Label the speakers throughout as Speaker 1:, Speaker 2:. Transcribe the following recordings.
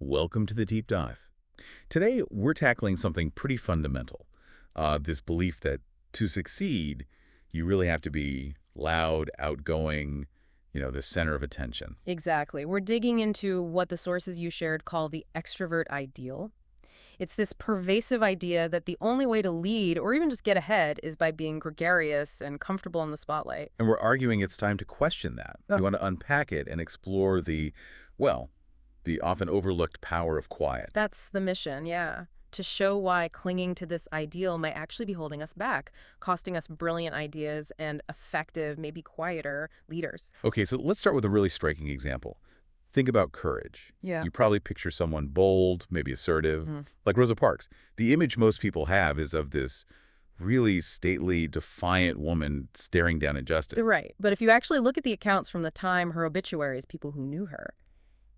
Speaker 1: Welcome to the deep dive. Today, we're tackling something pretty fundamental. This belief that to succeed, you really have to be loud, outgoing, the center of attention.
Speaker 2: Exactly. We're digging into what the sources you shared call the extrovert ideal. It's this pervasive idea that the only way to lead or even just get ahead is by being gregarious and comfortable in the spotlight.
Speaker 1: And we're arguing it's time to question that.
Speaker 2: Oh.
Speaker 1: We want to unpack it and explore the often overlooked power of quiet.
Speaker 2: That's the mission, yeah. To show why clinging to this ideal might actually be holding us back, costing us brilliant ideas and effective, maybe quieter leaders.
Speaker 1: Okay, so let's start with a really striking example. Think about courage.
Speaker 2: Yeah.
Speaker 1: You probably picture someone bold, maybe assertive,
Speaker 2: Mhm.
Speaker 1: like Rosa Parks. The image most people have is of this really stately, defiant woman staring down injustice.
Speaker 2: Right. But if you actually look at the accounts from the time, her obituaries, people who knew her,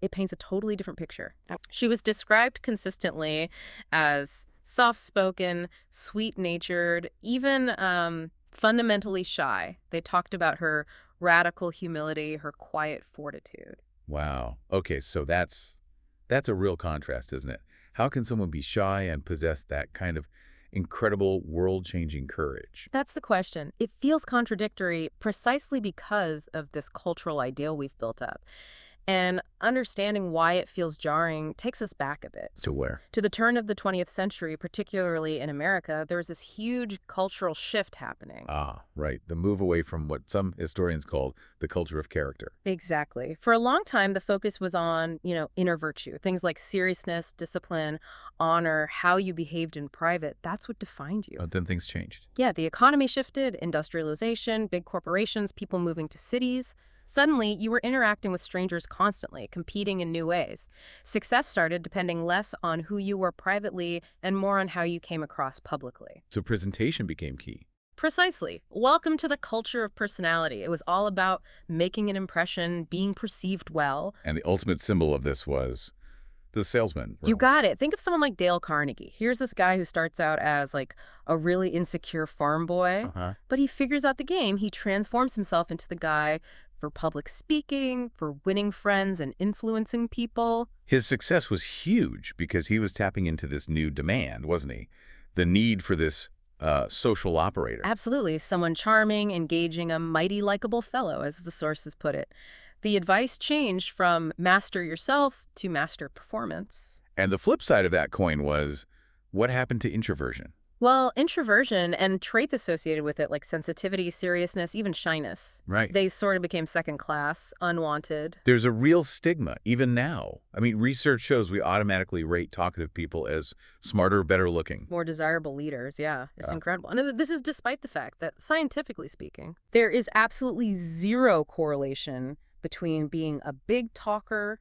Speaker 2: it paints a totally different picture. She was described consistently as soft-spoken, sweet-natured, even fundamentally shy. They talked about her radical humility, her quiet fortitude.
Speaker 1: Wow. Okay, so that's a real contrast, isn't it? How can someone be shy and possess that kind of incredible world-changing courage?
Speaker 2: That's the question. It feels contradictory precisely because of this cultural ideal we've built up. And understanding why it feels jarring takes us back a bit.
Speaker 1: To where?
Speaker 2: To the turn of the 20th century, particularly in America, there was this huge cultural shift happening.
Speaker 1: Ah, right. The move away from what some historians call the culture of character.
Speaker 2: Exactly. For a long time, the focus was on, inner virtue, things like seriousness, discipline, honor, how you behaved in private. That's what defined you.
Speaker 1: Then things changed.
Speaker 2: Yeah, the economy shifted, industrialization, big corporations, people moving to cities. Suddenly, you were interacting with strangers constantly, competing in new ways. Success started depending less on who you were privately and more on how you came across publicly.
Speaker 1: So presentation became key.
Speaker 2: Precisely. Welcome to the culture of personality. It was all about making an impression, being perceived well.
Speaker 1: And the ultimate symbol of this was the salesman.
Speaker 2: You got it. Think of someone like Dale Carnegie. Here's this guy who starts out as like a really insecure farm boy, but he figures out the game. He transforms himself into the guy for public speaking, for winning friends and influencing people.
Speaker 1: His success was huge because he was tapping into this new demand, wasn't he? The need for this social operator.
Speaker 2: Absolutely. Someone charming, engaging, a mighty likable fellow, as the sources put it. The advice changed from master yourself to master performance.
Speaker 1: And the flip side of that coin was, what happened to introversion?
Speaker 2: Well, introversion and traits associated with it, like sensitivity, seriousness, even shyness,
Speaker 1: Right.
Speaker 2: they sort of became second class, unwanted.
Speaker 1: There's a real stigma, even now. I mean, research shows we automatically rate talkative people as smarter, better looking.
Speaker 2: More desirable leaders, yeah. It's
Speaker 1: Yeah.
Speaker 2: incredible. And this is despite the fact that, scientifically speaking, there is absolutely zero correlation between being a big talker,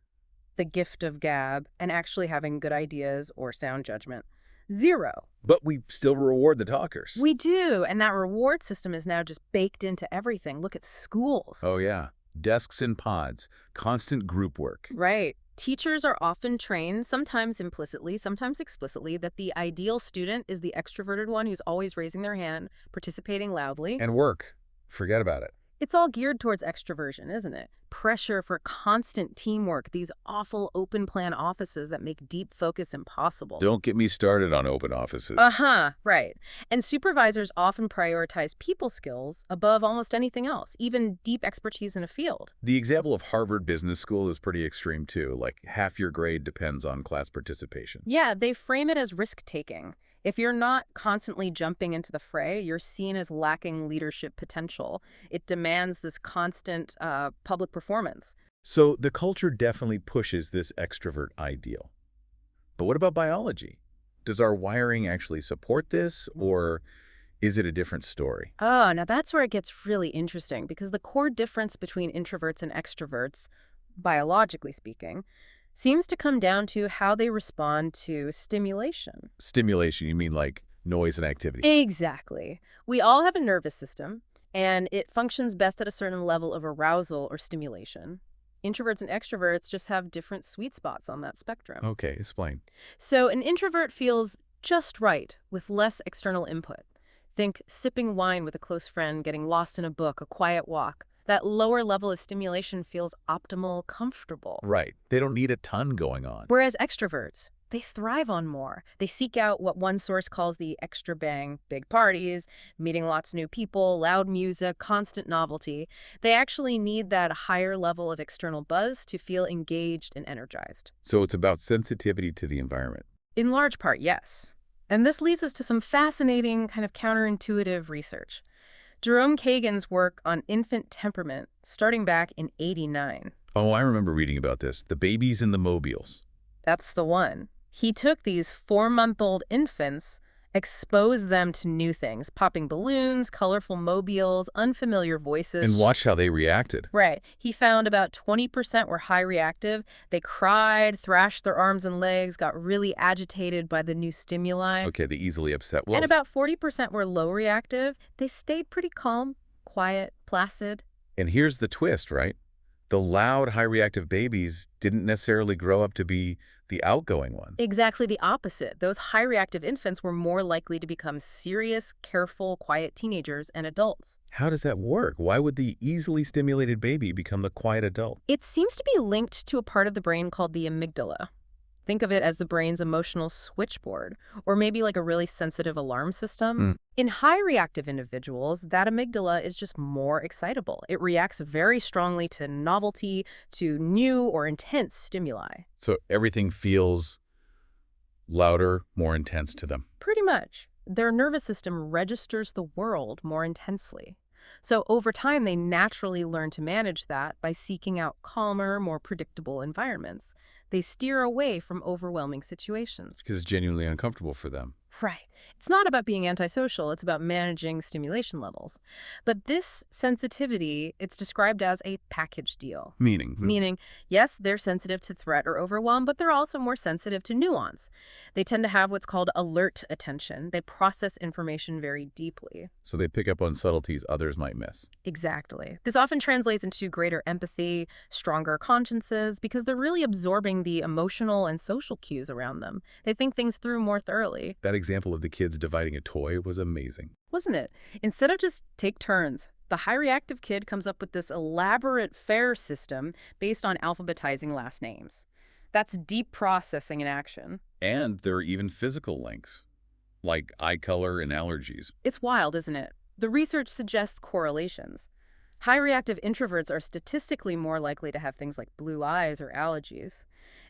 Speaker 2: the gift of gab, and actually having good ideas or sound judgment. Zero.
Speaker 1: But we still reward the talkers.
Speaker 2: We do, and that reward system is now just baked into everything. Look at schools.
Speaker 1: Oh, yeah. Desks and pods, constant group work.
Speaker 2: Right. Teachers are often trained, sometimes implicitly, sometimes explicitly, that the ideal student is the extroverted one who's always raising their hand, participating loudly.
Speaker 1: And work. Forget about it.
Speaker 2: It's all geared towards extroversion, isn't it? Pressure for constant teamwork, these awful open plan offices that make deep focus impossible.
Speaker 1: Don't get me started on open offices.
Speaker 2: Right. And supervisors often prioritize people skills above almost anything else, even deep expertise in a field.
Speaker 1: The example of Harvard Business School is pretty extreme, too. Like, half your grade depends on class participation.
Speaker 2: Yeah, they frame it as risk-taking. If you're not constantly jumping into the fray, you're seen as lacking leadership potential. It demands this constant public performance.
Speaker 1: So the culture definitely pushes this extrovert ideal. But what about biology? Does our wiring actually support this, or is it a different story?
Speaker 2: Oh, now that's where it gets really interesting, because the core difference between introverts and extroverts, biologically speaking, seems to come down to how they respond to stimulation.
Speaker 1: Stimulation, you mean like noise and activity?
Speaker 2: Exactly. We all have a nervous system, and it functions best at a certain level of arousal or stimulation. Introverts and extroverts just have different sweet spots on that spectrum.
Speaker 1: Okay, explain.
Speaker 2: So an introvert feels just right with less external input. Think sipping wine with a close friend, getting lost in a book, a quiet walk. That lower level of stimulation feels optimal, comfortable.
Speaker 1: Right. They don't need a ton going on.
Speaker 2: Whereas extroverts, they thrive on more. They seek out what one source calls the extra bang, big parties, meeting lots of new people, loud music, constant novelty. They actually need that higher level of external buzz to feel engaged and energized.
Speaker 1: So it's about sensitivity to the environment.
Speaker 2: In large part, yes. And this leads us to some fascinating, kind of counterintuitive research. Jerome Kagan's work on infant temperament, starting back in '89.
Speaker 1: Oh, I remember reading about this. The babies in the mobiles.
Speaker 2: That's the one. He took these 4-month-old infants, exposed them to new things, popping balloons, colorful mobiles, unfamiliar voices.
Speaker 1: And watch how they reacted.
Speaker 2: Right. He found about 20% were high reactive. They cried, thrashed their arms and legs, got really agitated by the new stimuli.
Speaker 1: Okay, they easily upset. Well,
Speaker 2: And about 40% were low reactive. They stayed pretty calm, quiet, placid.
Speaker 1: and here's the twist, right? The loud, high-reactive babies didn't necessarily grow up to be the outgoing ones.
Speaker 2: Exactly the opposite. Those high reactive infants were more likely to become serious, careful, quiet teenagers and adults.
Speaker 1: How does that work? Why would the easily stimulated baby become the quiet adult?
Speaker 2: It seems to be linked to a part of the brain called the amygdala. Think of it as the brain's emotional switchboard, or maybe like a really sensitive alarm system. In high reactive individuals, that amygdala is just more excitable. It reacts very strongly to novelty, to new or intense stimuli.
Speaker 1: So everything feels louder, more intense to them.
Speaker 2: Pretty much. Their nervous system registers the world more intensely. So over time, they naturally learn to manage that by seeking out calmer, more predictable environments. They steer away from overwhelming situations.
Speaker 1: Because it's genuinely uncomfortable for them.
Speaker 2: Right. It's not about being antisocial, it's about managing stimulation levels. But this sensitivity, it's described as a package deal. Meaning, yes, they're sensitive to threat or overwhelm, but they're also more sensitive to nuance. They tend to have what's called alert attention. They process information very deeply.
Speaker 1: So they pick up on subtleties others might miss.
Speaker 2: Exactly. This often translates into greater empathy, stronger consciences, because they're really absorbing the emotional and social cues around them. They think things through more thoroughly.
Speaker 1: That example of the kids dividing a toy was amazing.
Speaker 2: Wasn't it? Instead of just take turns, the high reactive kid comes up with this elaborate fair system based on alphabetizing last names. That's deep processing in action.
Speaker 1: And there are even physical links, like eye color and allergies.
Speaker 2: It's wild, isn't it? The research suggests correlations. High reactive introverts are statistically more likely to have things like blue eyes or allergies.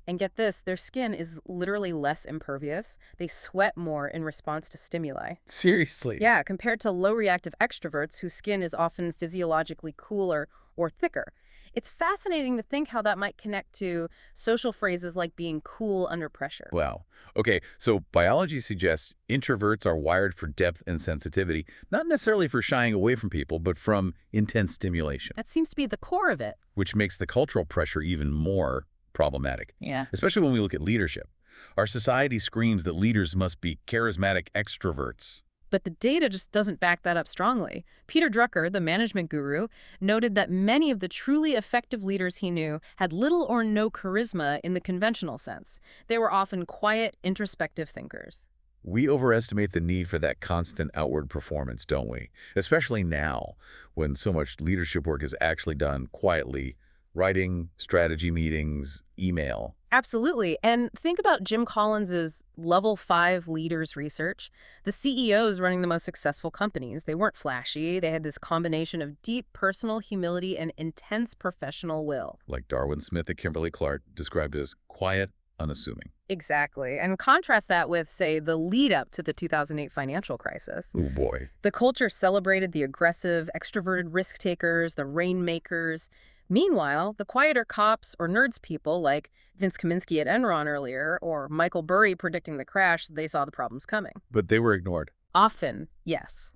Speaker 2: And get this, their skin is literally less impervious. They sweat more in response to stimuli.
Speaker 1: Seriously?
Speaker 2: Yeah, compared to low reactive extroverts whose skin is often physiologically cooler or thicker. It's fascinating to think how that might connect to social phrases like being cool under pressure.
Speaker 1: Wow. Okay, so biology suggests introverts are wired for depth and sensitivity, not necessarily for shying away from people, but from intense stimulation,
Speaker 2: That seems to be the core of it.
Speaker 1: which makes the cultural pressure even more problematic,
Speaker 2: Yeah.
Speaker 1: especially when we look at leadership. Our society screams that leaders must be charismatic extroverts.
Speaker 2: But the data just doesn't back that up strongly. Peter Drucker, the management guru, noted that many of the truly effective leaders he knew had little or no charisma in the conventional sense. They were often quiet, introspective thinkers.
Speaker 1: We overestimate the need for that constant outward performance, don't we? Especially now, when so much leadership work is actually done quietly, writing, strategy meetings, email.
Speaker 2: Absolutely. And think about Jim Collins's Level 5 Leaders research. The CEOs running the most successful companies, they weren't flashy. They had this combination of deep personal humility and intense professional will.
Speaker 1: Like Darwin Smith at Kimberly-Clark described as quiet, unassuming.
Speaker 2: Exactly. And contrast that with, say, the lead up to the 2008 financial crisis.
Speaker 1: Oh boy.
Speaker 2: The culture celebrated the aggressive, extroverted risk takers, the rainmakers. Meanwhile, the quieter cops or nerds people like Vince Kaminsky at Enron earlier or Michael Burry predicting the crash, they saw the problems coming.
Speaker 1: But they were ignored.
Speaker 2: Often, yes.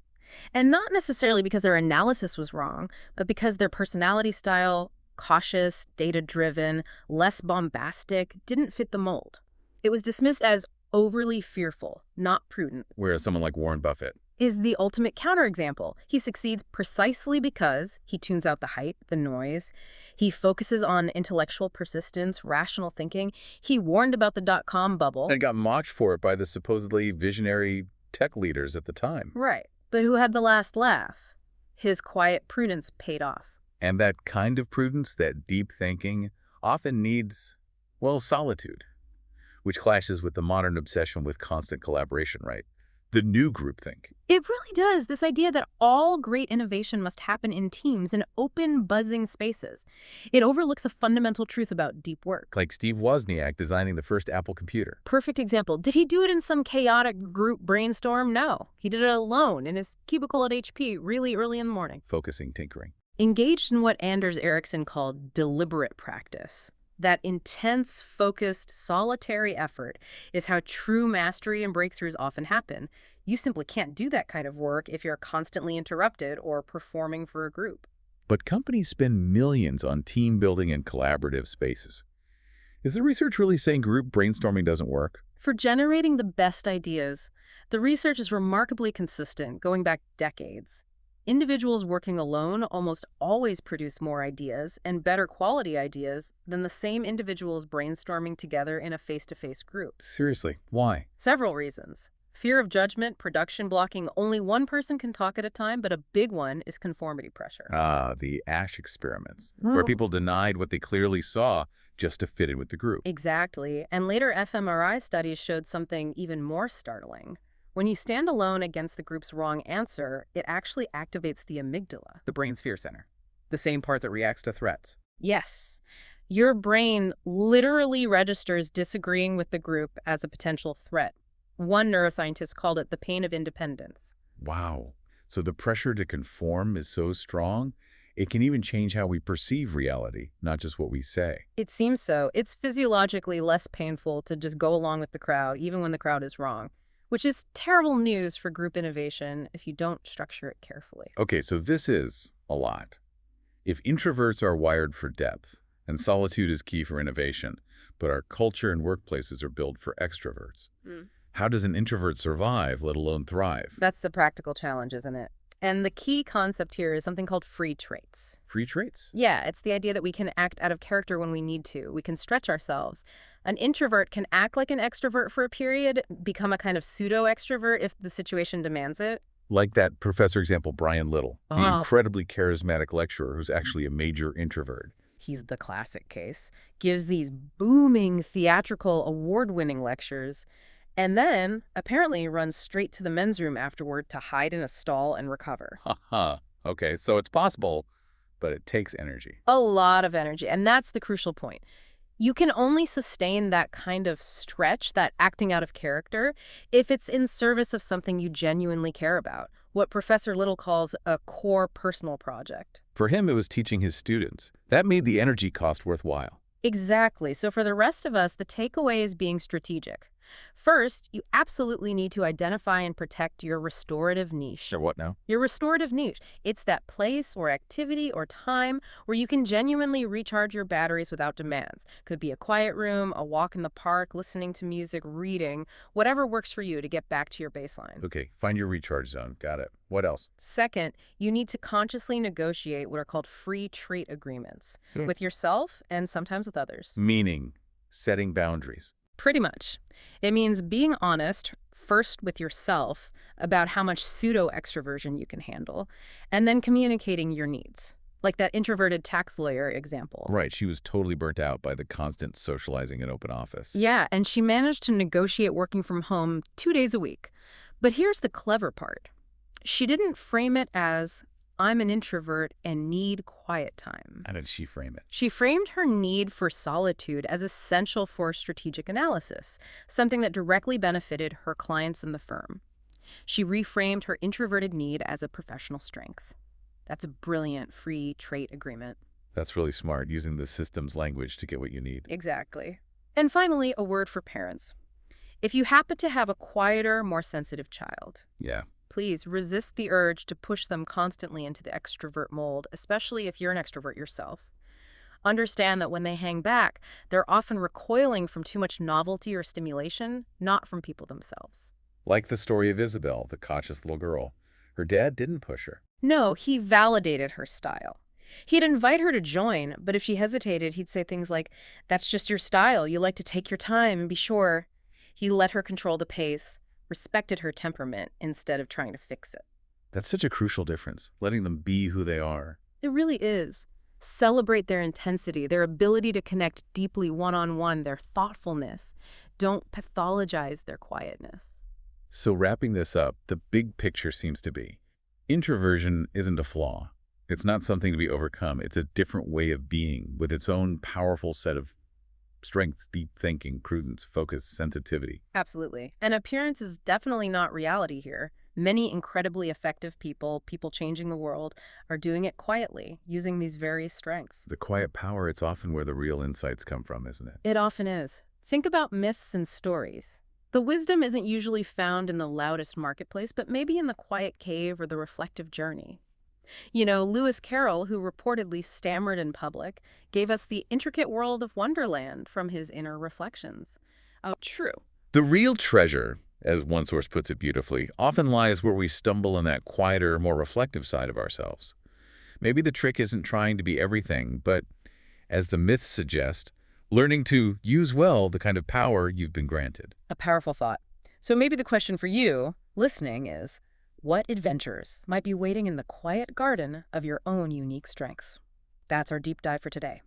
Speaker 2: And not necessarily because their analysis was wrong, but because their personality style, cautious, data-driven, less bombastic, didn't fit the mold. It was dismissed as overly fearful, not prudent.
Speaker 1: Whereas someone like Warren Buffett,
Speaker 2: Is the ultimate counterexample. He succeeds precisely because he tunes out the hype, the noise. He focuses on intellectual persistence, rational thinking. He warned about the dot-com bubble.
Speaker 1: and got mocked for it by the supposedly visionary tech leaders at the time.
Speaker 2: Right. But who had the last laugh? His quiet prudence paid off.
Speaker 1: And that kind of prudence, that deep thinking, often needs, well, solitude, which clashes with the modern obsession with constant collaboration, right? The new groupthink.
Speaker 2: It really does. This idea that all great innovation must happen in teams in open, buzzing spaces. It overlooks a fundamental truth about deep work.
Speaker 1: Like Steve Wozniak designing the first Apple computer.
Speaker 2: Perfect example. Did he do it in some chaotic group brainstorm? No. He did it alone in his cubicle at HP really early in the morning.
Speaker 1: Focusing, tinkering.
Speaker 2: Engaged in what Anders Ericsson called deliberate practice. That intense, focused, solitary effort is how true mastery and breakthroughs often happen. You simply can't do that kind of work if you're constantly interrupted or performing for a group.
Speaker 1: But companies spend millions on team building and collaborative spaces. Is the research really saying group brainstorming doesn't work?
Speaker 2: For generating the best ideas, the research is remarkably consistent, going back decades. Individuals working alone almost always produce more ideas and better quality ideas than the same individuals brainstorming together in a face-to-face group.
Speaker 1: Seriously, why?
Speaker 2: Several reasons. Fear of judgment, production blocking, only one person can talk at a time, but a big one is conformity pressure.
Speaker 1: Ah, the Ash experiments, where people denied what they clearly saw just to fit in with the group.
Speaker 2: Exactly. And later fMRI studies showed something even more startling. When you stand alone against the group's wrong answer, it actually activates the amygdala.
Speaker 3: The brain's fear center. The same part that reacts to threats.
Speaker 2: Yes. Your brain literally registers disagreeing with the group as a potential threat. One neuroscientist called it the pain of independence.
Speaker 1: Wow. So the pressure to conform is so strong, it can even change how we perceive reality, not just what we say.
Speaker 2: It seems so. It's physiologically less painful to just go along with the crowd, even when the crowd is wrong. Which is terrible news for group innovation if you don't structure it carefully.
Speaker 1: Okay, so this is a lot. If introverts are wired for depth, and solitude is key for innovation, but our culture and workplaces are built for extroverts, how does an introvert survive, let alone thrive?
Speaker 2: That's the practical challenge, isn't it? And the key concept here is something called free traits.
Speaker 1: Free traits?
Speaker 2: Yeah, it's the idea that we can act out of character when we need to. We can stretch ourselves. An introvert can act like an extrovert for a period, become a kind of pseudo-extrovert if the situation demands it.
Speaker 1: Like that professor example, Brian Little, the
Speaker 2: Oh.
Speaker 1: incredibly charismatic lecturer who's actually a major introvert.
Speaker 2: He's the classic case. Gives these booming, theatrical, award-winning lectures, and then apparently runs straight to the men's room afterward to hide in a stall and recover.
Speaker 1: Haha. Okay, so it's possible, but it takes energy.
Speaker 2: A lot of energy, and that's the crucial point. You can only sustain that kind of stretch, that acting out of character, if it's in service of something you genuinely care about, what Professor Little calls a core personal project.
Speaker 1: For him, it was teaching his students. That made the energy cost worthwhile.
Speaker 2: Exactly. So for the rest of us, the takeaway is being strategic. First, you absolutely need to identify and protect your restorative niche.
Speaker 1: Or what now?
Speaker 2: Your restorative niche. It's that place or activity or time where you can genuinely recharge your batteries without demands. Could be a quiet room, a walk in the park, listening to music, reading, whatever works for you to get back to your baseline.
Speaker 1: Okay, find your recharge zone. Got it. What else?
Speaker 2: Second, you need to consciously negotiate what are called free trait agreements with yourself and sometimes with others.
Speaker 1: Meaning, setting boundaries.
Speaker 2: Pretty much. It means being honest, first with yourself, about how much pseudo-extroversion you can handle, and then communicating your needs. Like that introverted tax lawyer example.
Speaker 1: Right, she was totally burnt out by the constant socializing in open office.
Speaker 2: Yeah, and she managed to negotiate working from home 2 days a week. But here's the clever part. She didn't frame it as, I'm an introvert and need quiet time.
Speaker 1: How did she frame it?
Speaker 2: She framed her need for solitude as essential for strategic analysis, something that directly benefited her clients and the firm. She reframed her introverted need as a professional strength. That's a brilliant free trait agreement.
Speaker 1: That's really smart, using the system's language to get what you need.
Speaker 2: Exactly. And finally, a word for parents. If you happen to have a quieter, more sensitive child,
Speaker 1: Yeah.
Speaker 2: please resist the urge to push them constantly into the extrovert mold, especially if you're an extrovert yourself. Understand that when they hang back, they're often recoiling from too much novelty or stimulation, not from people themselves.
Speaker 1: Like the story of Isabel, the cautious little girl. Her dad didn't push her.
Speaker 2: No, he validated her style. He'd invite her to join, but if she hesitated, he'd say things like, "That's just your style. You like to take your time and be sure." He let her control the pace, respected her temperament instead of trying to fix it.
Speaker 1: That's such a crucial difference, letting them be who they are.
Speaker 2: It It really is. Celebrate their intensity, their ability to connect deeply one-on-one, their thoughtfulness. Don't pathologize their quietness.
Speaker 1: So wrapping this up, the big picture seems to be introversion isn't a flaw. It's not something to be overcome. It's a different way of being with its own powerful set of strengths, deep thinking, prudence, focus, sensitivity.
Speaker 2: Absolutely. And appearance is definitely not reality here. Many incredibly effective people, people changing the world, are doing it quietly, using these very strengths.
Speaker 1: The quiet power, it's often where the real insights come from, isn't it?
Speaker 2: It often is. Think about myths and stories. The wisdom isn't usually found in the loudest marketplace, but maybe in the quiet cave or the reflective journey. You know, Lewis Carroll, who reportedly stammered in public, gave us the intricate world of Wonderland from his inner reflections. Oh, true.
Speaker 1: The real treasure, as one source puts it beautifully, often lies where we stumble in that quieter, more reflective side of ourselves. Maybe the trick isn't trying to be everything, but, as the myths suggest, learning to use well the kind of power you've been granted.
Speaker 2: A powerful thought. So maybe the question for you, listening, is what adventures might be waiting in the quiet garden of your own unique strengths? That's our deep dive for today.